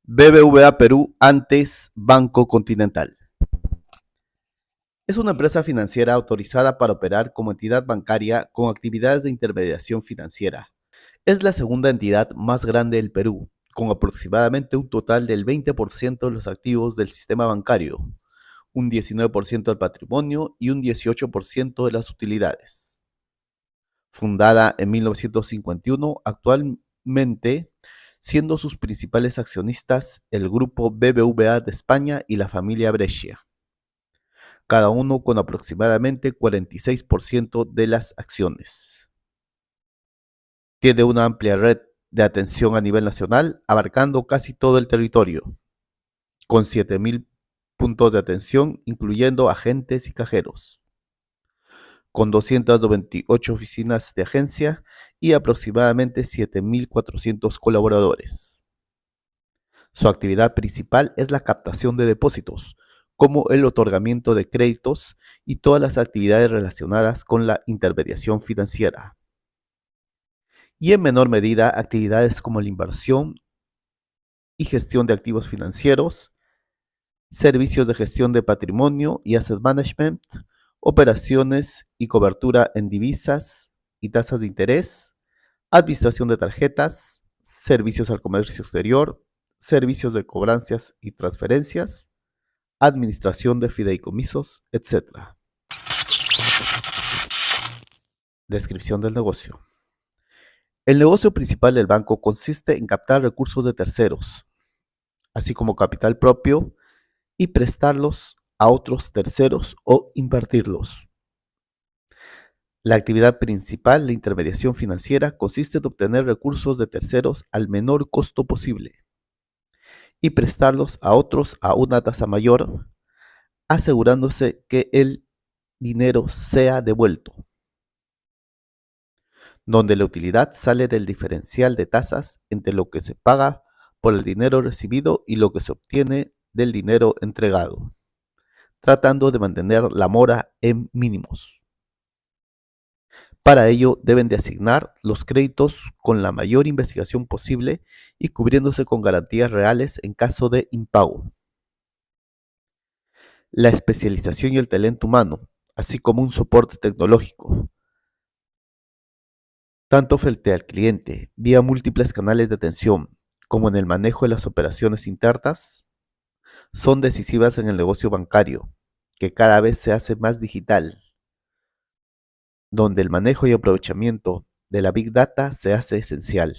BBVA Perú, antes Banco Continental. Es una empresa financiera autorizada para operar como entidad bancaria con actividades de intermediación financiera. Es la segunda entidad más grande del Perú, con aproximadamente un total del 20% de los activos del sistema bancario, un 19% del patrimonio y un 18% de las utilidades. Fundada en 1951, actualmente siendo sus principales accionistas el grupo BBVA de España y la familia Brescia, cada uno con aproximadamente 46% de las acciones. Tiene una amplia red de atención a nivel nacional, abarcando casi todo el territorio, con 7.000 puntos de atención, incluyendo agentes y cajeros, con 298 oficinas de agencia y aproximadamente 7.400 colaboradores. Su actividad principal es la captación de depósitos, como el otorgamiento de créditos y todas las actividades relacionadas con la intermediación financiera. Y en menor medida, actividades como la inversión y gestión de activos financieros, servicios de gestión de patrimonio y asset management, operaciones y cobertura en divisas y tasas de interés, administración de tarjetas, servicios al comercio exterior, servicios de cobranzas y transferencias, administración de fideicomisos, etc. Descripción del negocio. El negocio principal del banco consiste en captar recursos de terceros, así como capital propio, y prestarlos a otros terceros o invertirlos. La actividad principal, la intermediación financiera, consiste en obtener recursos de terceros al menor costo posible y prestarlos a otros a una tasa mayor, asegurándose que el dinero sea devuelto, donde la utilidad sale del diferencial de tasas entre lo que se paga por el dinero recibido y lo que se obtiene del dinero entregado, tratando de mantener la mora en mínimos. Para ello deben de asignar los créditos con la mayor investigación posible y cubriéndose con garantías reales en caso de impago. La especialización y el talento humano, así como un soporte tecnológico, tanto frente al cliente, vía múltiples canales de atención, como en el manejo de las operaciones internas, son decisivas en el negocio bancario, que cada vez se hace más digital, donde el manejo y aprovechamiento de la Big Data se hace esencial.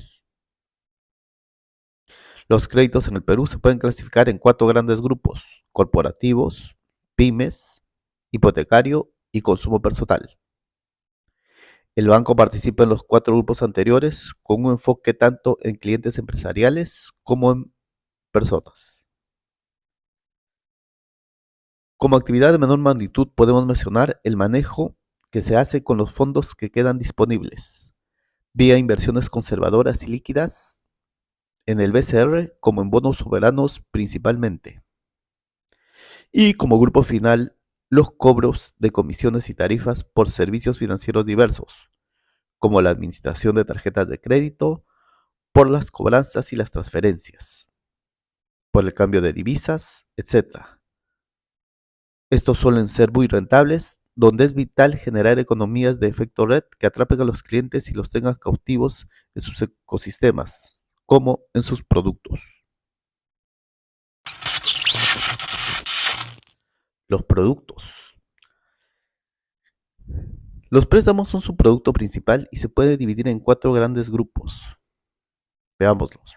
Los créditos en el Perú se pueden clasificar en 4 grandes grupos: corporativos, pymes, hipotecario y consumo personal. El banco participa en los 4 grupos anteriores con un enfoque tanto en clientes empresariales como en personas. Como actividad de menor magnitud podemos mencionar el manejo que se hace con los fondos que quedan disponibles, vía inversiones conservadoras y líquidas en el BCR como en bonos soberanos principalmente. Y como grupo final, los cobros de comisiones y tarifas por servicios financieros diversos, como la administración de tarjetas de crédito, por las cobranzas y las transferencias, por el cambio de divisas, etc. Estos suelen ser muy rentables, donde es vital generar economías de efecto red que atrapen a los clientes y los tengan cautivos en sus ecosistemas, como en sus productos. Los productos. Los préstamos son su producto principal y se puede dividir en 4 grandes grupos. Veámoslos.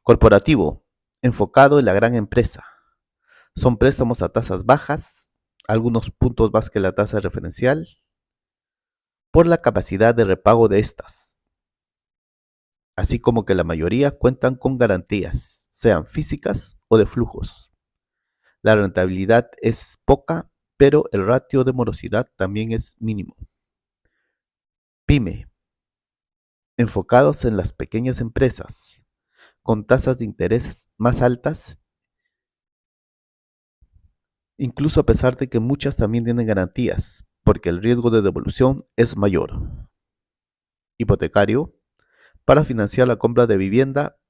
Corporativo, enfocado en la gran empresa. Son préstamos a tasas bajas, algunos puntos más que la tasa referencial, por la capacidad de repago de estas, así como que la mayoría cuentan con garantías, sean físicas o de flujos. La rentabilidad es poca, pero el ratio de morosidad también es mínimo. Pyme, enfocados en las pequeñas empresas, con tasas de interés más altas, incluso a pesar de que muchas también tienen garantías, porque el riesgo de devolución es mayor. Hipotecario, para financiar la compra de vivienda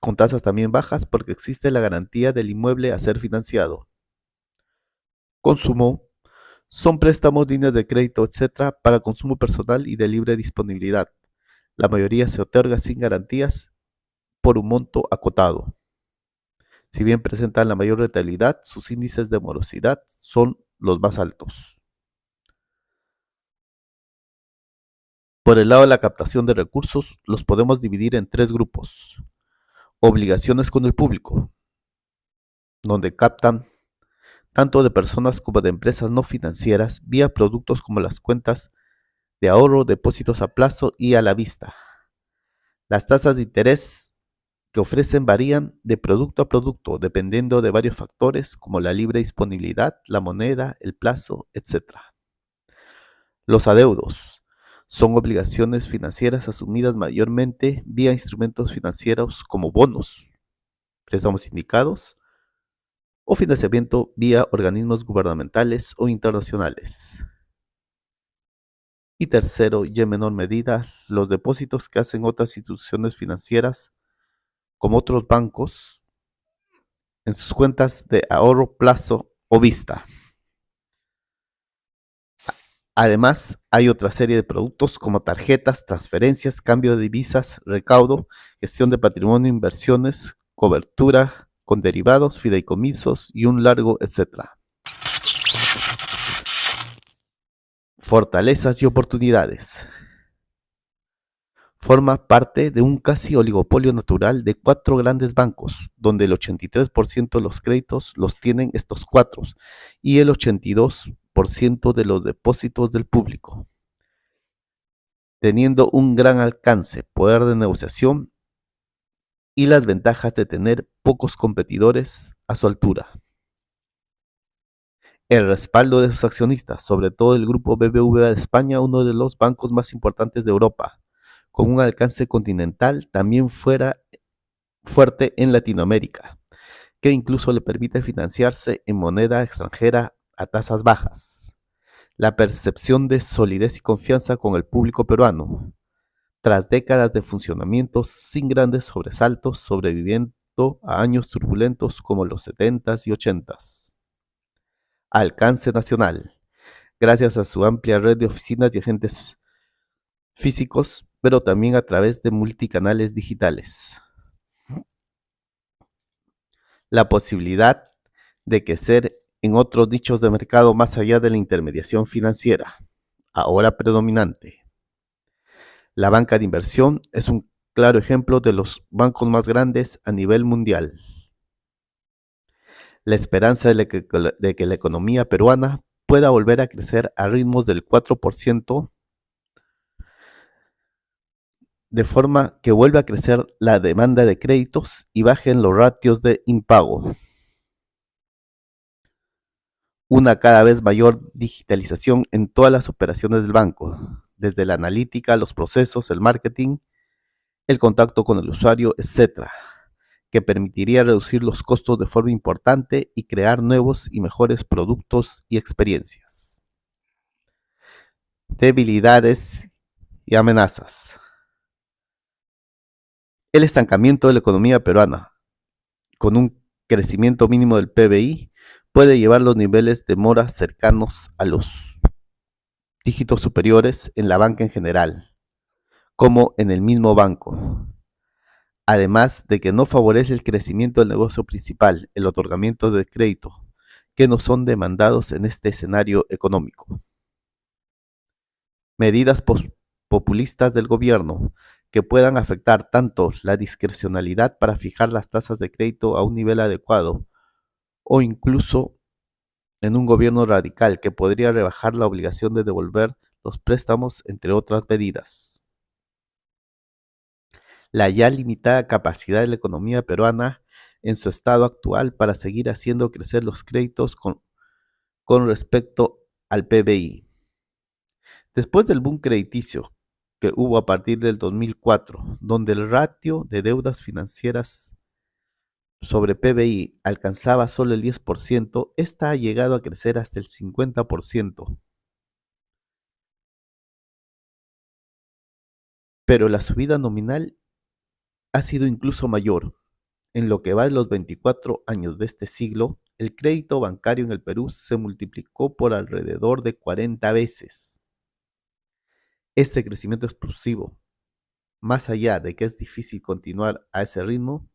con tasas también bajas porque existe la garantía del inmueble a ser financiado. Consumo son préstamos, líneas de crédito, etcétera, para consumo personal y de libre disponibilidad. La mayoría se otorga sin garantías por un monto acotado. Si bien presentan la mayor rentabilidad, sus índices de morosidad son los más altos. Por el lado de la captación de recursos, los podemos dividir en tres grupos. Obligaciones con el público, donde captan tanto de personas como de empresas no financieras vía productos como las cuentas de ahorro, depósitos a plazo y a la vista. Las tasas de interés que ofrecen varían de producto a producto dependiendo de varios factores como la libre disponibilidad, la moneda, el plazo, etc. Los adeudos son obligaciones financieras asumidas mayormente vía instrumentos financieros como bonos, préstamos indicados o financiamiento vía organismos gubernamentales o internacionales. Y tercero, y en menor medida, los depósitos que hacen otras instituciones financieras como otros bancos en sus cuentas de ahorro, plazo o vista. Además, hay otra serie de productos como tarjetas, transferencias, cambio de divisas, recaudo, gestión de patrimonio, inversiones, cobertura con derivados, fideicomisos y un largo etcétera. Fortalezas y oportunidades. Forma parte de un casi oligopolio natural de 4 grandes bancos, donde el 83% de los créditos los tienen estos 4 y el 82% de los depósitos del público, teniendo un gran alcance, poder de negociación y las ventajas de tener pocos competidores a su altura. El respaldo de sus accionistas, sobre todo el grupo BBVA de España, uno de los bancos más importantes de Europa, con un alcance continental también fuerte en Latinoamérica, que incluso le permite financiarse en moneda extranjera a tasas bajas. La percepción de solidez y confianza con el público peruano, tras décadas de funcionamiento sin grandes sobresaltos, sobreviviendo a años turbulentos como los 70s y 80s. Alcance nacional, gracias a su amplia red de oficinas y agentes físicos, pero también a través de multicanales digitales. La posibilidad de crecer en otros nichos de mercado más allá de la intermediación financiera, ahora predominante. La banca de inversión es un claro ejemplo de los bancos más grandes a nivel mundial. La esperanza de que la economía peruana pueda volver a crecer a ritmos del 4%, de forma que vuelva a crecer la demanda de créditos y bajen los ratios de impago. Una cada vez mayor digitalización en todas las operaciones del banco, desde la analítica, los procesos, el marketing, el contacto con el usuario, etcétera, que permitiría reducir los costos de forma importante y crear nuevos y mejores productos y experiencias. Debilidades y amenazas. El estancamiento de la economía peruana, con un crecimiento mínimo del PBI, puede llevar los niveles de mora cercanos a los dígitos superiores en la banca en general, como en el mismo banco. Además de que no favorece el crecimiento del negocio principal, el otorgamiento de crédito, que no son demandados en este escenario económico. Medidas populistas del gobierno que puedan afectar tanto la discrecionalidad para fijar las tasas de crédito a un nivel adecuado o incluso en un gobierno radical que podría rebajar la obligación de devolver los préstamos, entre otras medidas. La ya limitada capacidad de la economía peruana en su estado actual para seguir haciendo crecer los créditos con respecto al PBI. Después del boom crediticio que hubo a partir del 2004, donde el ratio de deudas financieras sobre PBI alcanzaba solo el 10%, esta ha llegado a crecer hasta el 50%. Pero la subida nominal ha sido incluso mayor. En lo que va de los 24 años de este siglo, el crédito bancario en el Perú se multiplicó por alrededor de 40 veces. Este crecimiento explosivo, más allá de que es difícil continuar a ese ritmo,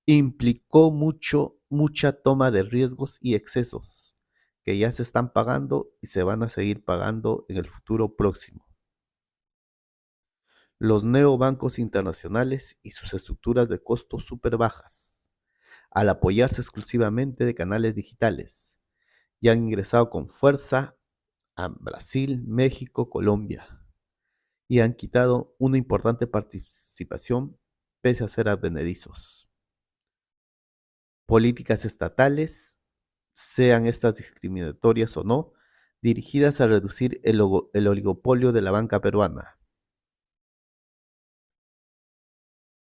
implicó mucha toma de riesgos y excesos que ya se están pagando y se van a seguir pagando en el futuro próximo. Los neobancos internacionales y sus estructuras de costos súper bajas, al apoyarse exclusivamente de canales digitales, ya han ingresado con fuerza a Brasil, México, Colombia y han quitado una importante participación pese a ser advenedizos. Políticas estatales, sean estas discriminatorias o no, dirigidas a reducir el oligopolio de la banca peruana,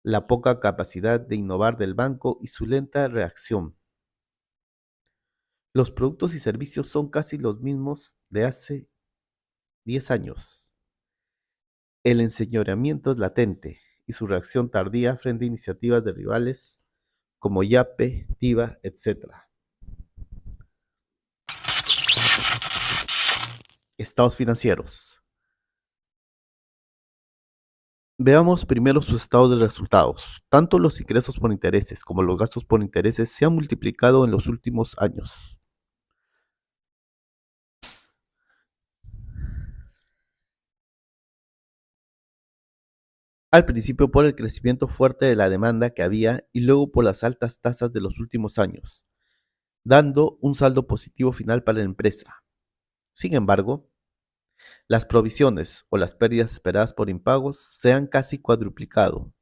la poca capacidad de innovar del banco y su lenta reacción. Los productos y servicios son casi los mismos de hace 10 años. El enseñoreamiento es latente y su reacción tardía frente a iniciativas de rivales como Yape, Tiva, etc. Estados financieros. Veamos primero sus estados de resultados. Tanto los ingresos por intereses como los gastos por intereses se han multiplicado en los últimos años. Al principio por el crecimiento fuerte de la demanda que había y luego por las altas tasas de los últimos años, dando un saldo positivo final para la empresa. Sin embargo, las provisiones o las pérdidas esperadas por impagos se han casi cuadruplicado,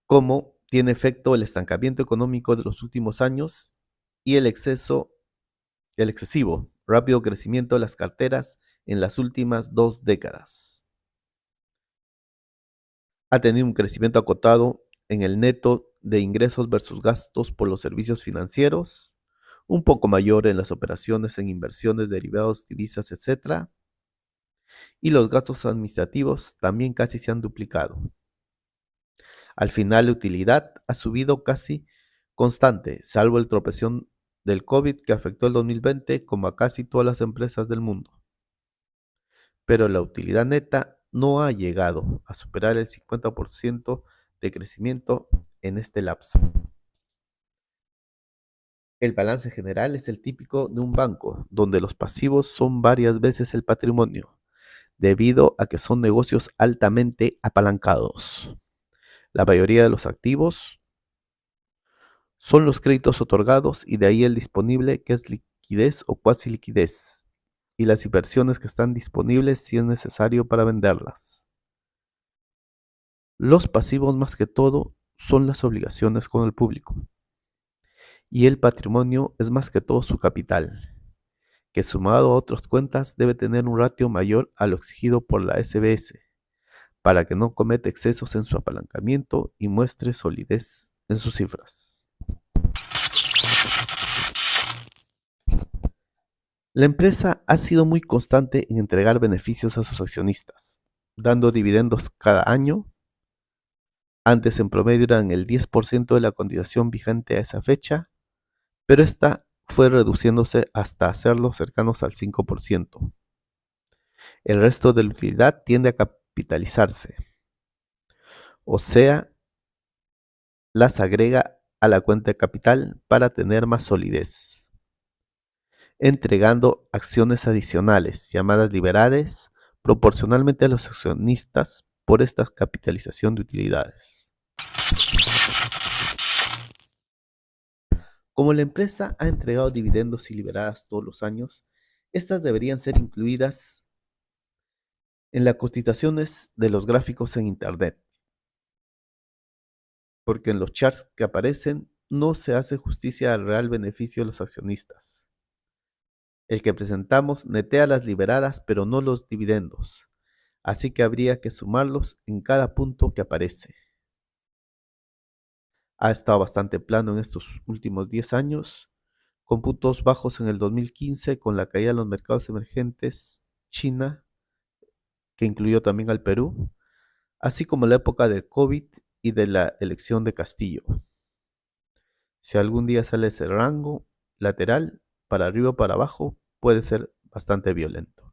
como tiene efecto el estancamiento económico de los últimos años y el excesivo, rápido crecimiento de las carteras en las últimas 2 décadas. Ha tenido un crecimiento acotado en el neto de ingresos versus gastos por los servicios financieros, un poco mayor en las operaciones en inversiones, derivados, divisas, etc. Y los gastos administrativos también casi se han duplicado. Al final, la utilidad ha subido casi constante, salvo el tropezón del COVID que afectó el 2020 como a casi todas las empresas del mundo. Pero la utilidad neta no ha llegado a superar el 50% de crecimiento en este lapso. El balance general es el típico de un banco, donde los pasivos son varias veces el patrimonio, debido a que son negocios altamente apalancados. La mayoría de los activos son los créditos otorgados y de ahí el disponible, que es liquidez o cuasi liquidez, y las inversiones que están disponibles si es necesario para venderlas. Los pasivos más que todo son las obligaciones con el público y el patrimonio es más que todo su capital, que sumado a otras cuentas debe tener un ratio mayor a lo exigido por la SBS para que no cometa excesos en su apalancamiento y muestre solidez en sus cifras. La empresa ha sido muy constante en entregar beneficios a sus accionistas, dando dividendos cada año. Antes en promedio eran el 10% de la cotización vigente a esa fecha, pero esta fue reduciéndose hasta hacerlos cercanos al 5%. El resto de la utilidad tiende a capitalizarse, o sea, las agrega a la cuenta de capital para tener más solidez, entregando acciones adicionales llamadas liberales proporcionalmente a los accionistas por esta capitalización de utilidades. Como la empresa ha entregado dividendos y liberadas todos los años, estas deberían ser incluidas en las cotizaciones de los gráficos en Internet, porque en los charts que aparecen no se hace justicia al real beneficio de los accionistas. El que presentamos netea las liberadas pero no los dividendos, así que habría que sumarlos en cada punto que aparece. Ha estado bastante plano en estos últimos 10 años, con puntos bajos en el 2015 con la caída de los mercados emergentes, China, que incluyó también al Perú, así como la época del COVID y de la elección de Castillo. Si algún día sale ese rango lateral, para arriba o para abajo, puede ser bastante violento.